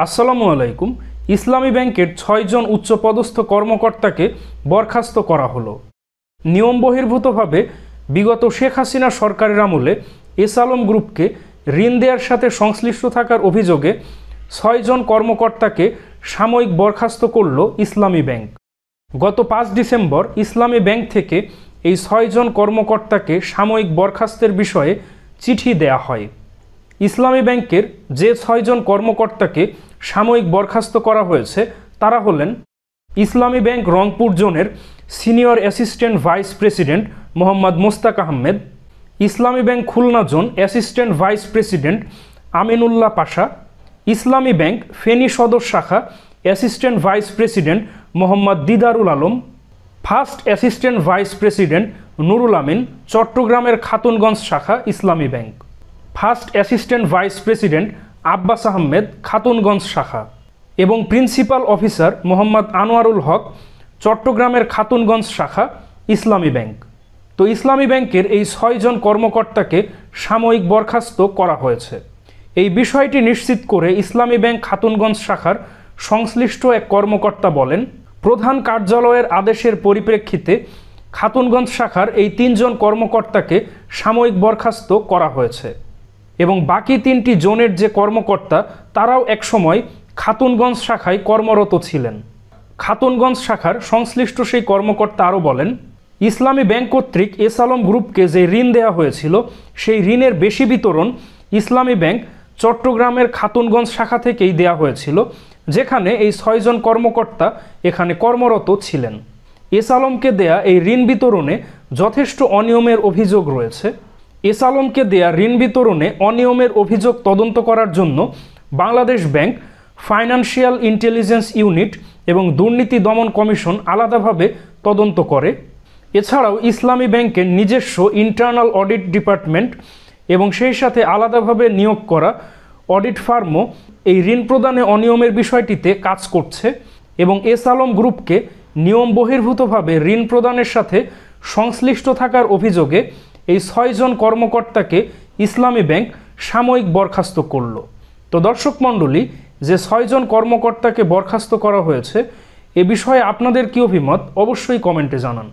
আসসালামু আলাইকুম। ইসলামী ব্যাংকের ৬ জন উচ্চপদস্থ কর্মকর্তাকে বরখাস্ত করা হলো। নিয়ম বহির্ভূতভাবে বিগত শেখ হাসিনা সরকারের আমলে এস আলম গ্রুপকে ঋণ দেওয়ার সাথে সংশ্লিষ্ট থাকার অভিযোগে ৬ জন কর্মকর্তাকে সাময়িক বরখাস্ত করল ইসলামী ব্যাংক। গত ৫ ডিসেম্বর ইসলামী ব্যাংক থেকে এই ৬ জন কর্মকর্তাকে সাময়িক বরখাস্তের বিষয়ে চিঠি দেয়া হয়। ইসলামী ব্যাংকের যে ৬ জন কর্মকর্তাকে সাময়িক বরখাস্ত করা হয়েছে তারা হলেন ইসলামী ব্যাংক রংপুর জোনের senior assistant vice president Mohammad Mostak Ahmed, Islami bank Khulna zone assistant vice president Aminullah Pasha, Islami bank Feni Sadar শাখা assistant vice president Mohammad Didarul Alam, first assistant vice president Nurul Amin চট্টগ্রামের খাতুনগঞ্জ শাখা Islami bank, first assistant vice president Abbas Ahmed Khatunganj শাখা এবং প্রিন্সিপাল অফিসার মোহাম্মদ আনোয়ারুল হক চট্টগ্রামের খাতুনগঞ্জ শাখা ইসলামী ব্যাংক। তো ইসলামী ব্যাংকের এই ৬ জন কর্মকর্তাকে সাময়িক বরখাস্ত করা হয়েছে। এই বিষয়টি নিশ্চিত করে ইসলামী ব্যাংক খাতুনগঞ্জ শাখার সংশ্লিষ্ট এক কর্মকর্তা বলেন, প্রধান কার্যালয়ের আদেশের পরিপ্রেক্ষিতে খাতুনগঞ্জ শাখার এই ৩ জন কর্মকর্তাকে সাময়িক বরখাস্ত করা হয়েছে এবং বাকি ৩টি জোনের যে কর্মকর্তা তারাও একসময় খাতুনগঞ্জ শাখায় কর্মরত ছিলেন। খাতুনগঞ্জ শাখার সংশ্লিষ্ট সেই কর্মকর্তা আরও বলেন, ইসলামী ব্যাংক কর্তৃক এস আলম গ্রুপকে যে ঋণ দেওয়া হয়েছিল সেই ঋণের বেশি বিতরণ ইসলামী ব্যাংক চট্টগ্রামের খাতুনগঞ্জ শাখা থেকেই দেওয়া হয়েছিল, যেখানে এই ৬ জন কর্মকর্তা এখানে কর্মরত ছিলেন। এস আলমকে দেয়া এই ঋণ বিতরণে যথেষ্ট অনিয়মের অভিযোগ রয়েছে। এস আলমকে দেয়া ঋণ বিতরণে অনিয়মের অভিযোগ তদন্ত করার জন্য Bangladesh bank, financial intelligence unit এবং দুর্নীতি দমন কমিশন আলাদাভাবে তদন্ত করে। এছাড়াও ইসলামী ব্যাংকের নিজস্ব ইন্টারনাল অডিট ডিপার্টমেন্ট এবং সেই সাথে আলাদাভাবে নিয়োগ করা অডিট ফার্মও এই ঋণ প্রদানে অনিয়মের বিষয়টিতে কাজ করছে এবং এস আলম গ্রুপকে নিয়ম বহির্ভূতভাবে ঋণ প্রদানের সাথে সংশ্লিষ্ট থাকার অভিযোগে এই ৬ জন কর্মকর্তাকে ইসলামী ব্যাংক সাময়িক বরখাস্ত করল। তো দর্শক মণ্ডলী, যে ৬ জন কর্মকর্তাকে বরখাস্ত করা হয়েছে এ বিষয়ে আপনাদের কী অভিমত অবশ্যই কমেন্টে জানান।